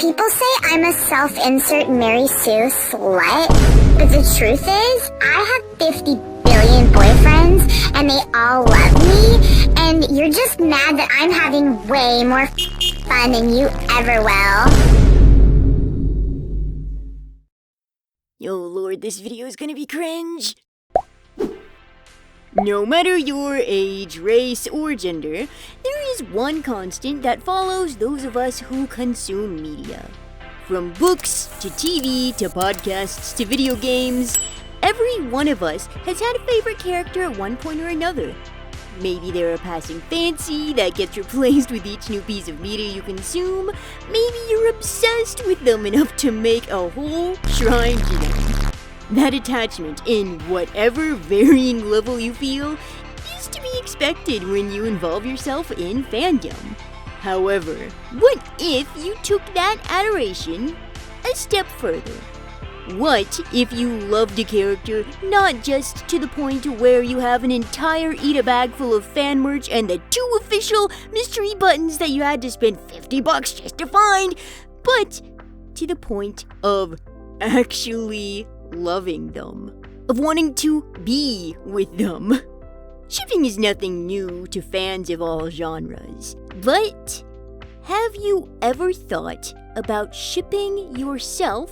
People say I'm a self-insert Mary Sue slut, but the truth is, I have 50 billion boyfriends, and they all love me, and you're just mad that I'm having way more fun than you ever will. Yo, Lord, this video is gonna be cringe. No matter your age, race, or gender, there is one constant that follows those of us who consume media. From books, to TV, to podcasts, to video games, every one of us has had a favorite character at one point or another. Maybe they're a passing fancy that gets replaced with each new piece of media you consume. Maybe you're obsessed with them enough to make a whole shrine to them. That attachment, in whatever varying level you feel, is to be expected when you involve yourself in fandom. However, what if you took that adoration a step further? What if you loved a character not just to the point where you have an entire eat-a-bag full of fan merch and the 2 official mystery buttons that you had to spend $50 just to find, but to the point of actually loving them, of wanting to be with them? Shipping is nothing new to fans of all genres, but have you ever thought about shipping yourself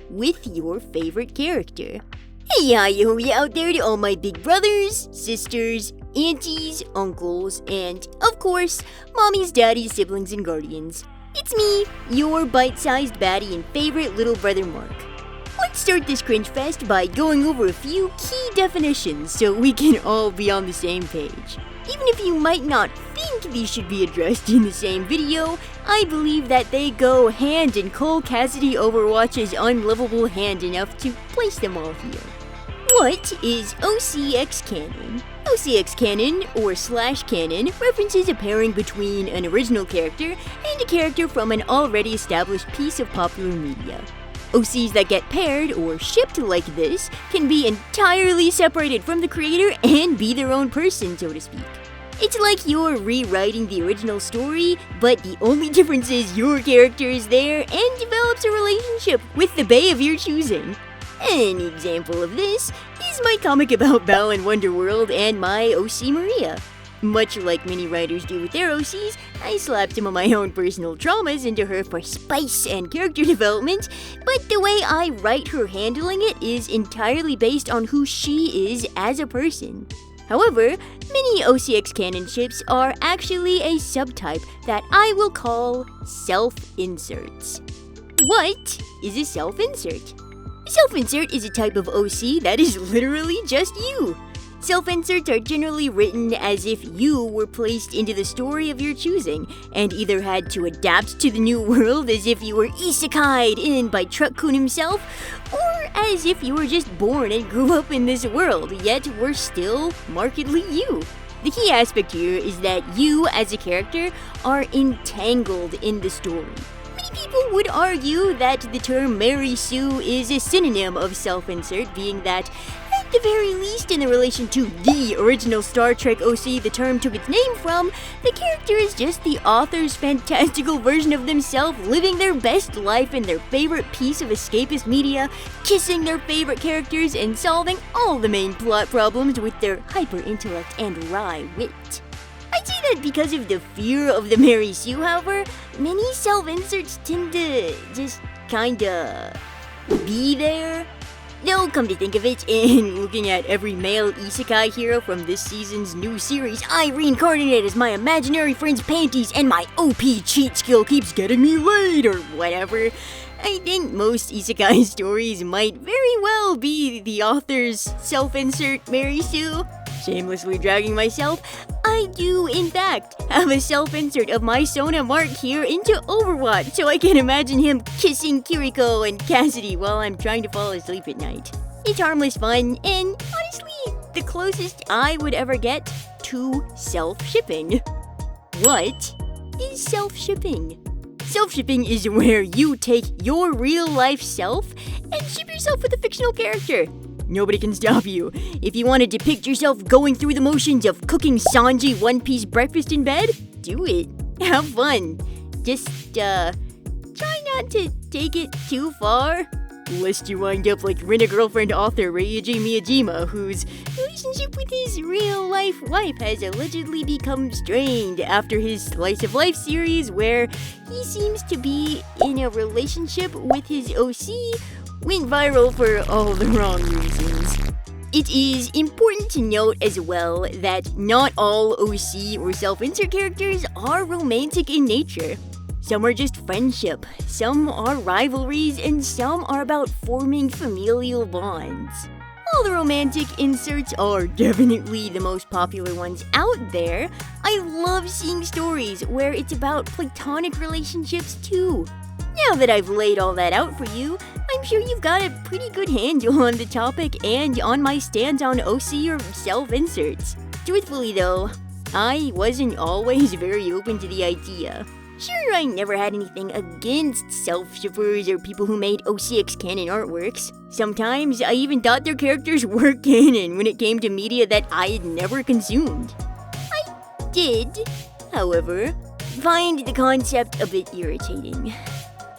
with your favorite character? Hey, hi-yo out there to all my big brothers, sisters, aunties, uncles, and, of course, mommies, daddies, siblings, and guardians. It's me, your bite-sized baddie and favorite little brother Mark. Let's start this cringe fest by going over a few key definitions so we can all be on the same page. Even if you might not think these should be addressed in the same video, I believe that they go hand in Cole Cassidy Overwatch's unlovable hand enough to place them all here. What is OCX canon? OCX canon, or slash canon, references a pairing between an original character and a character from an already established piece of popular media. OCs that get paired or shipped like this can be entirely separated from the creator and be their own person, so to speak. It's like you're rewriting the original story, but the only difference is your character is there and develops a relationship with the bae of your choosing. An example of this is my comic about Belle in Wonderworld and my OC Maria. Much like many writers do with their OCs, I slapped some of my own personal traumas into her for spice and character development, but the way I write her handling it is entirely based on who she is as a person. However, many OCX canon ships are actually a subtype that I will call self-inserts. What is a self-insert? A self-insert is a type of OC that is literally just you. Self-inserts are generally written as if you were placed into the story of your choosing, and either had to adapt to the new world as if you were isekai'd in by Truck-kun himself, or as if you were just born and grew up in this world, yet were still markedly you. The key aspect here is that you, as a character, are entangled in the story. Many people would argue that the term Mary Sue is a synonym of self-insert, being that at the very least, in the relation to the original Star Trek OC the term took its name from, the character is just the author's fantastical version of themselves living their best life in their favorite piece of escapist media, kissing their favorite characters, and solving all the main plot problems with their hyper-intellect and wry wit. I'd say that because of the fear of the Mary Sue, however, many self-inserts tend to just kinda be there. No, come to think of it, in looking at every male isekai hero from this season's new series, I reincarnated as my imaginary friend's panties and my OP cheat skill keeps getting me laid, or whatever. I think most isekai stories might very well be the author's self-insert Mary Sue. Shamelessly dragging myself, I do, in fact, have a self-insert of my Sona Mark here into Overwatch, so I can imagine him kissing Kiriko and Cassidy while I'm trying to fall asleep at night. It's harmless fun, and honestly, the closest I would ever get to self-shipping. What is self-shipping? Self-shipping is where you take your real-life self and ship yourself with a fictional character. Nobody can stop you. If you want to depict yourself going through the motions of cooking Sanji one-piece breakfast in bed, do it. Have fun. Just, try not to take it too far, lest you wind up like Rent-A-Girlfriend author Reiji Miyajima, whose relationship with his real-life wife has allegedly become strained after his Slice of Life series, where he seems to be in a relationship with his OC, went viral for all the wrong reasons. It is important to note as well that not all OC or self-insert characters are romantic in nature. Some are just friendship, some are rivalries, and some are about forming familial bonds. While the romantic inserts are definitely the most popular ones out there, I love seeing stories where it's about platonic relationships too. Now that I've laid all that out for you, I'm sure you've got a pretty good handle on the topic and on my stance on OC or self-inserts. Truthfully though, I wasn't always very open to the idea. Sure, I never had anything against self-shippers or people who made OCX canon artworks. Sometimes I even thought their characters were canon when it came to media that I had never consumed. I did, however, find the concept a bit irritating.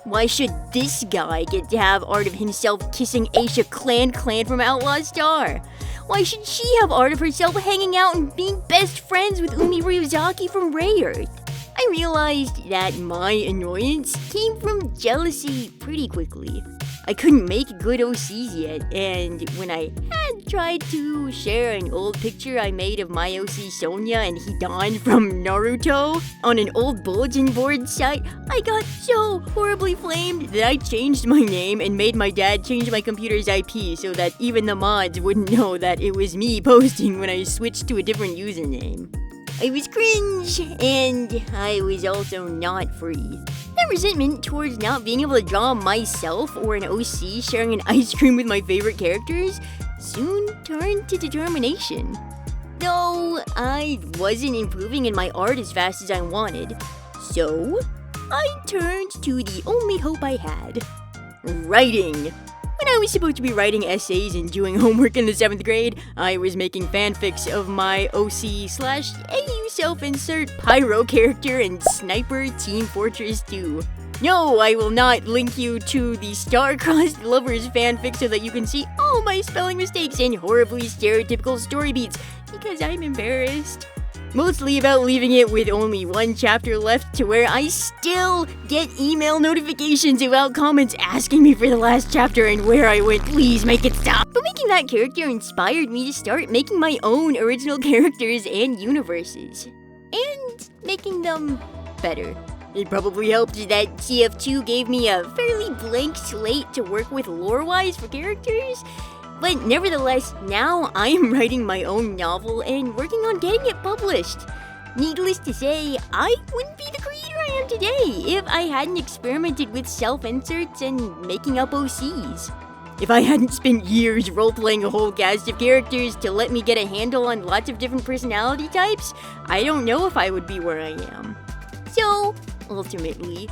Why should this guy get to have art of himself kissing Aisha Clan from Outlaw Star? Why should she have art of herself hanging out and being best friends with Umi Ryuzaki from Ray Earth? I realized that my annoyance came from jealousy pretty quickly. I couldn't make good OCs yet, and when I had tried to share an old picture I made of my OC Sonya and Hidan from Naruto on an old bulletin board site, I got so horribly flamed that I changed my name and made my dad change my computer's IP so that even the mods wouldn't know that it was me posting when I switched to a different username. I was cringe, and I was also not free. That resentment towards not being able to draw myself or an OC sharing an ice cream with my favorite characters soon turned to determination. Though I wasn't improving in my art as fast as I wanted, so I turned to the only hope I had: writing. When I was supposed to be writing essays and doing homework in the 7th grade, I was making fanfics of my OC/AU self-insert Pyro character and Sniper Team Fortress 2. No, I will not link you to the Star-Crossed Lovers fanfic so that you can see all my spelling mistakes and horribly stereotypical story beats, because I'm embarrassed. Mostly about leaving it with only one chapter left to where I still get email notifications about comments asking me for the last chapter and where I went. Please make it stop. But making that character inspired me to start making my own original characters and universes. And making them better. It probably helped that CF2 gave me a fairly blank slate to work with lore-wise for characters. But nevertheless, now I am writing my own novel and working on getting it published. Needless to say, I wouldn't be the creator I am today if I hadn't experimented with self-inserts and making up OCs. If I hadn't spent years role-playing a whole cast of characters to let me get a handle on lots of different personality types, I don't know if I would be where I am. So, ultimately,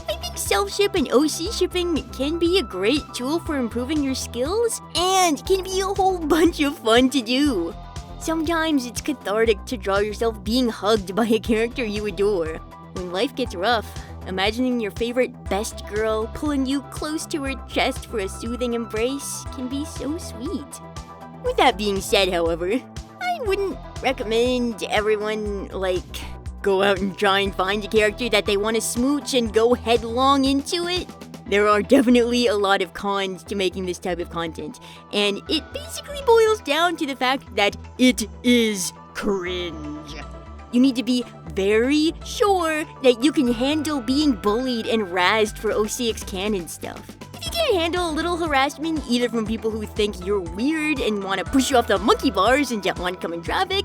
I think self-ship and OC shipping can be a great tool for improving your skills and can be a whole bunch of fun to do. Sometimes it's cathartic to draw yourself being hugged by a character you adore. When life gets rough, imagining your favorite best girl pulling you close to her chest for a soothing embrace can be so sweet. With that being said, however, I wouldn't recommend everyone, go out and try and find a character that they want to smooch and go headlong into it. There are definitely a lot of cons to making this type of content, and it basically boils down to the fact that it is cringe. You need to be very sure that you can handle being bullied and razzed for OCX canon stuff. If you can't handle a little harassment, either from people who think you're weird and want to push you off the monkey bars into oncoming traffic,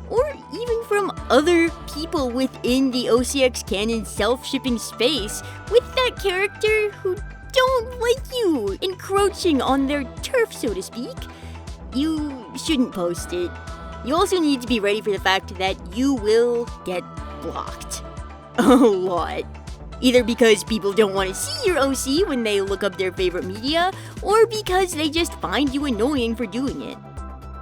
or even from other people within the OCX canon self-shipping space with that character who don't like you encroaching on their turf, so to speak, you shouldn't post it. You also need to be ready for the fact that you will get blocked. A lot. Either because people don't want to see your OC when they look up their favorite media, or because they just find you annoying for doing it.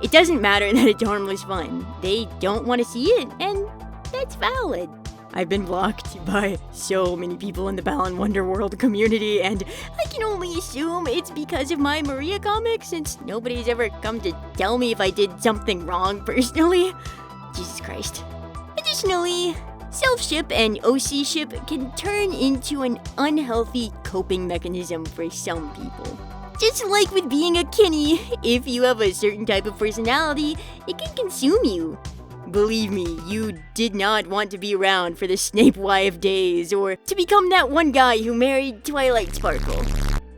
It doesn't matter that it's harmless fun. They don't want to see it, and that's valid. I've been blocked by so many people in the Balan Wonderworld community, and I can only assume it's because of my Maria comic, since nobody's ever come to tell me if I did something wrong personally. Jesus Christ. Additionally, self-ship and OC-ship can turn into an unhealthy coping mechanism for some people. Just like with being a Kinney, if you have a certain type of personality, it can consume you. Believe me, you did not want to be around for the Snape wife days, or to become that one guy who married Twilight Sparkle.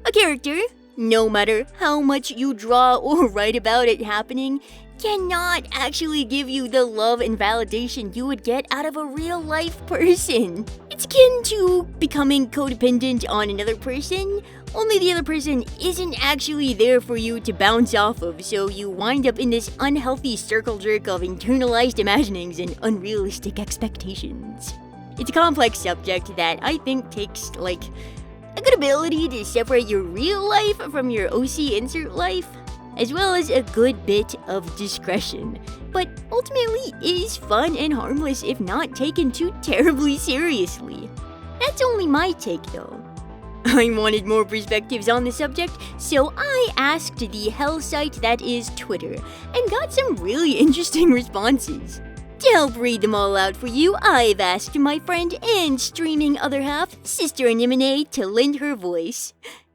A character, no matter how much you draw or write about it happening, cannot actually give you the love and validation you would get out of a real-life person. It's akin to becoming codependent on another person, only the other person isn't actually there for you to bounce off of, so you wind up in this unhealthy circle jerk of internalized imaginings and unrealistic expectations. It's a complex subject that I think takes, a good ability to separate your real life from your OC insert life, as well as a good bit of discretion, but ultimately is fun and harmless if not taken too terribly seriously. That's only my take though. I wanted more perspectives on the subject, so I asked the hell site that is Twitter, and got some really interesting responses. To help read them all out for you, I've asked my friend and streaming other half, Sister Anemone, to lend her voice.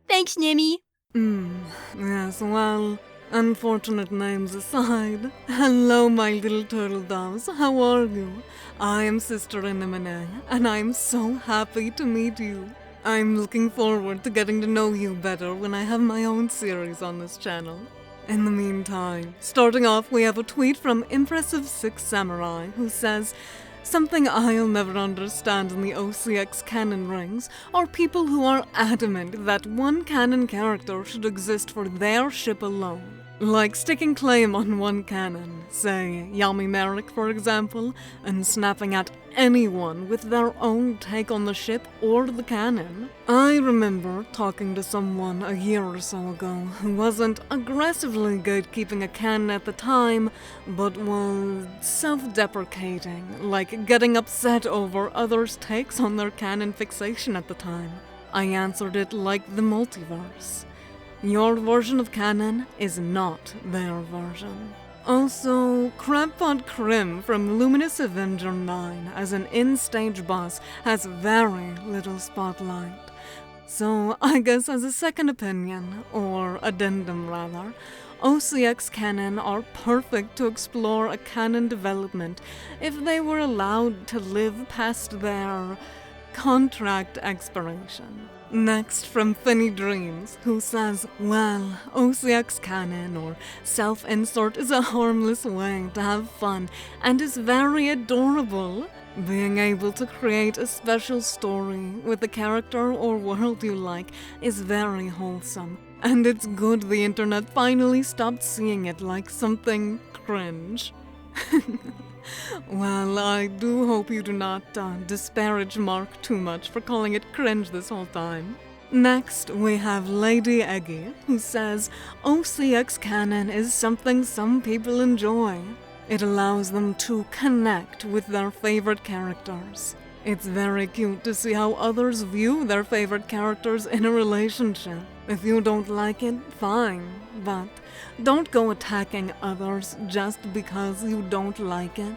Thanks, Nemi. Yes, well, unfortunate names aside, hello my little turtle doves, how are you? I am Sister Anemone, and I'm so happy to meet you. I'm looking forward to getting to know you better when I have my own series on this channel. In the meantime, starting off, we have a tweet from Impressive Six Samurai who says, "Something I'll never understand in the OCX canon rings are people who are adamant that one canon character should exist for their ship alone. Like sticking claim on one canon, say Yami Merrick for example, and snapping at anyone with their own take on the ship or the canon. I remember talking to someone a year or so ago who wasn't aggressively gatekeeping a canon at the time, but was self-deprecating, like getting upset over others' takes on their canon fixation at the time. I answered it like the multiverse. Your version of canon is not their version." Also, Crabpot Krim from Luminous Avenger 9 as an in-stage boss has very little spotlight. So, I guess as a second opinion, or addendum rather, OCX canon are perfect to explore a canon development if they were allowed to live past their contract expiration. Next, from Finny Dreams, who says, "Well, OCX canon or self-insert is a harmless way to have fun and is very adorable. Being able to create a special story with a character or world you like is very wholesome, and it's good the internet finally stopped seeing it like something cringe." Well, I do hope you do not disparage Mark too much for calling it cringe this whole time. Next, we have Lady Eggy, who says, "OCX canon is something some people enjoy. It allows them to connect with their favorite characters. It's very cute to see how others view their favorite characters in a relationship. If you don't like it, fine, but don't go attacking others just because you don't like it."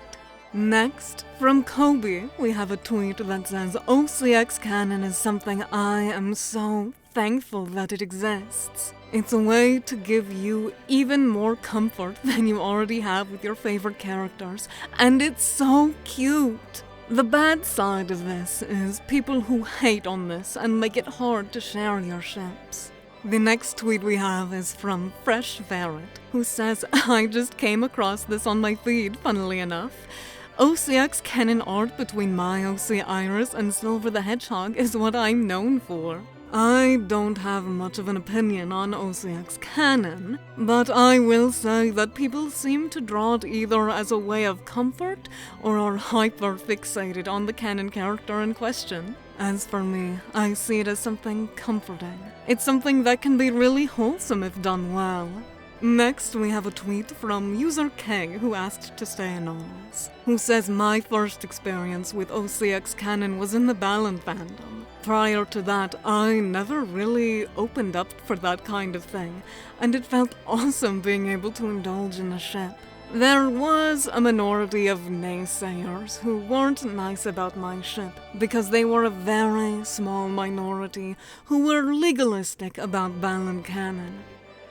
Next, from Kobe, we have a tweet that says, "OCX canon is something I am so thankful that it exists. It's a way to give you even more comfort than you already have with your favorite characters, and it's so cute." The bad side of this is people who hate on this and make it hard to share your ships. The next tweet we have is from Fresh Ferret, who says, "I just came across this on my feed, funnily enough. OCX canon art between my OC Iris and Silver the Hedgehog is what I'm known for. I don't have much of an opinion on OCX canon, but I will say that people seem to draw it either as a way of comfort or are hyper-fixated on the canon character in question. As for me, I see it as something comforting. It's something that can be really wholesome if done well. Next, we have a tweet from user K, who asked to stay anonymous, who says, my first experience with OCX canon was in the Balan fandom. Prior to that, I never really opened up for that kind of thing, and it felt awesome being able to indulge in a ship. There was a minority of naysayers who weren't nice about my ship, because they were a very small minority who were legalistic about Balan canon.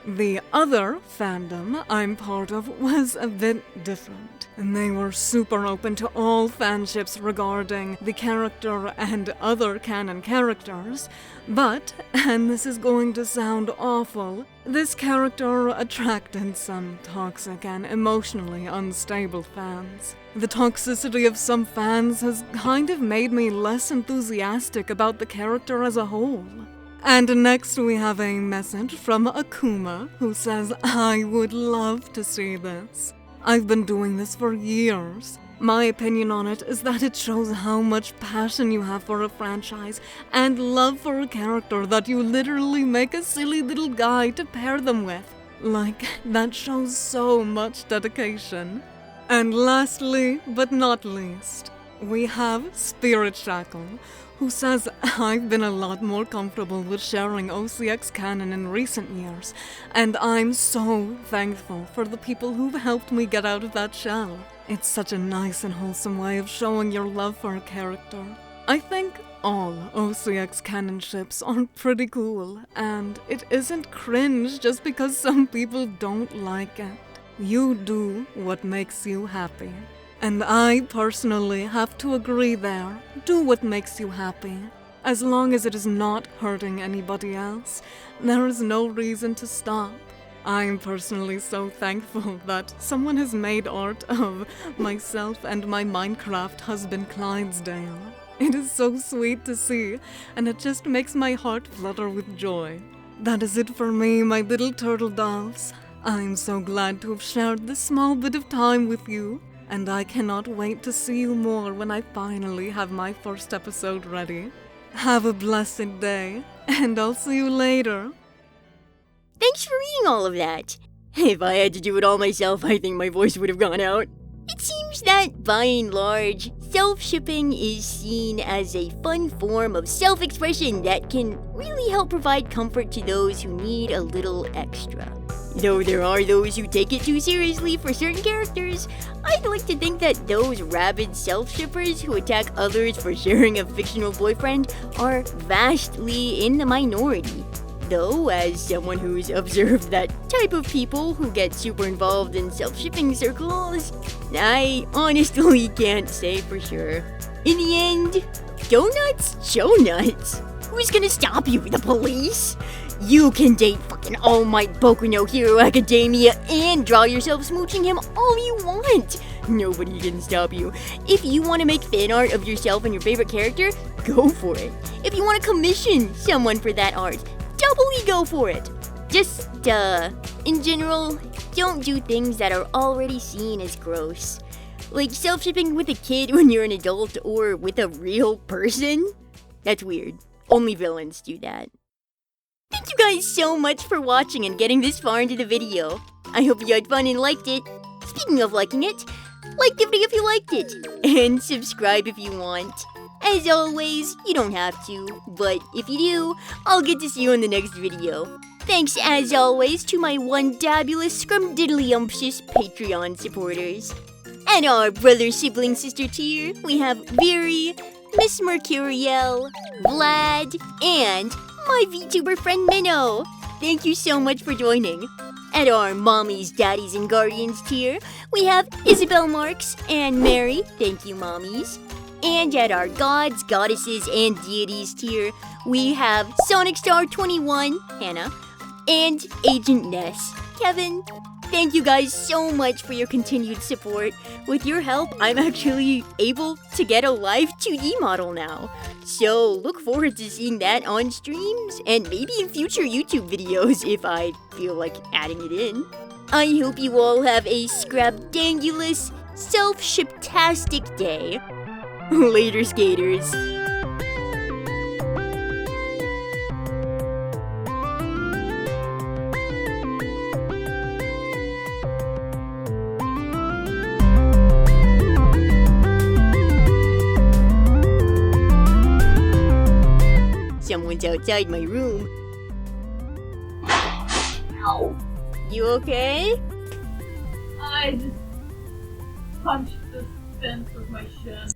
The other fandom I'm part of was a bit different, and they were super open to all fanships regarding the character and other canon characters, but, and this is going to sound awful, this character attracted some toxic and emotionally unstable fans. The toxicity of some fans has kind of made me less enthusiastic about the character as a whole. And next we have a message from Akuma, who says, I would love to see this. I've been doing this for years. My opinion on it is that it shows how much passion you have for a franchise and love for a character that you literally make a silly little guy to pair them with. Like, that shows so much dedication. And lastly, but not least, we have Spirit Shackle, who says, I've been a lot more comfortable with sharing OCX canon in recent years, and I'm so thankful for the people who've helped me get out of that shell. It's such a nice and wholesome way of showing your love for a character. I think all OCX canon ships are pretty cool, and it isn't cringe just because some people don't like it. You do what makes you happy. And I personally have to agree there. Do what makes you happy. As long as it is not hurting anybody else, there is no reason to stop. I'm personally so thankful that someone has made art of myself and my Minecraft husband Clydesdale. It is so sweet to see, and it just makes my heart flutter with joy. That is it for me, my little turtle doves. I'm so glad to have shared this small bit of time with you. And I cannot wait to see you more when I finally have my first episode ready. Have a blessed day, and I'll see you later. Thanks for reading all of that. If I had to do it all myself, I think my voice would have gone out. It seems that, by and large, self-shipping is seen as a fun form of self-expression that can really help provide comfort to those who need a little extra. Though there are those who take it too seriously for certain characters, I'd like to think that those rabid self-shippers who attack others for sharing a fictional boyfriend are vastly in the minority. Though, as someone who's observed that type of people who get super involved in self-shipping circles, I honestly can't say for sure. In the end, donuts, show nuts. Who's gonna stop you, the police? You can date fucking All Might Boku no Hero Academia and draw yourself smooching him all you want. Nobody can stop you. If you want to make fan art of yourself and your favorite character, go for it. If you want to commission someone for that art, doubly go for it. Just, in general, don't do things that are already seen as gross. Like self-shipping with a kid when you're an adult or with a real person? That's weird. Only villains do that. Thank you guys so much for watching and getting this far into the video. I hope you had fun and liked it. Speaking of liking it, like the video if you liked it, and subscribe if you want. As always, you don't have to, but if you do, I'll get to see you in the next video. Thanks as always to my one-dabulous scrumdiddlyumptious Patreon supporters. At our brother, sibling, sister tier, we have Viri, Miss Mercuriel, Vlad, and my VTuber friend Minnow. Thank you so much for joining. At our mommies, daddies, and guardians tier, we have Isabel Marks and Mary. Thank you, mommies. And at our gods, goddesses, and deities tier, we have Sonic Star 21, Hannah, and Agent Ness, Kevin. Thank you guys so much for your continued support. With your help, I'm actually able to get a live 2D model now. So look forward to seeing that on streams and maybe in future YouTube videos if I feel like adding it in. I hope you all have a scrabdangulous, self-shiptastic day. Later, skaters. someone's outside my room. Ow. You okay? I just punched the fence with my shin.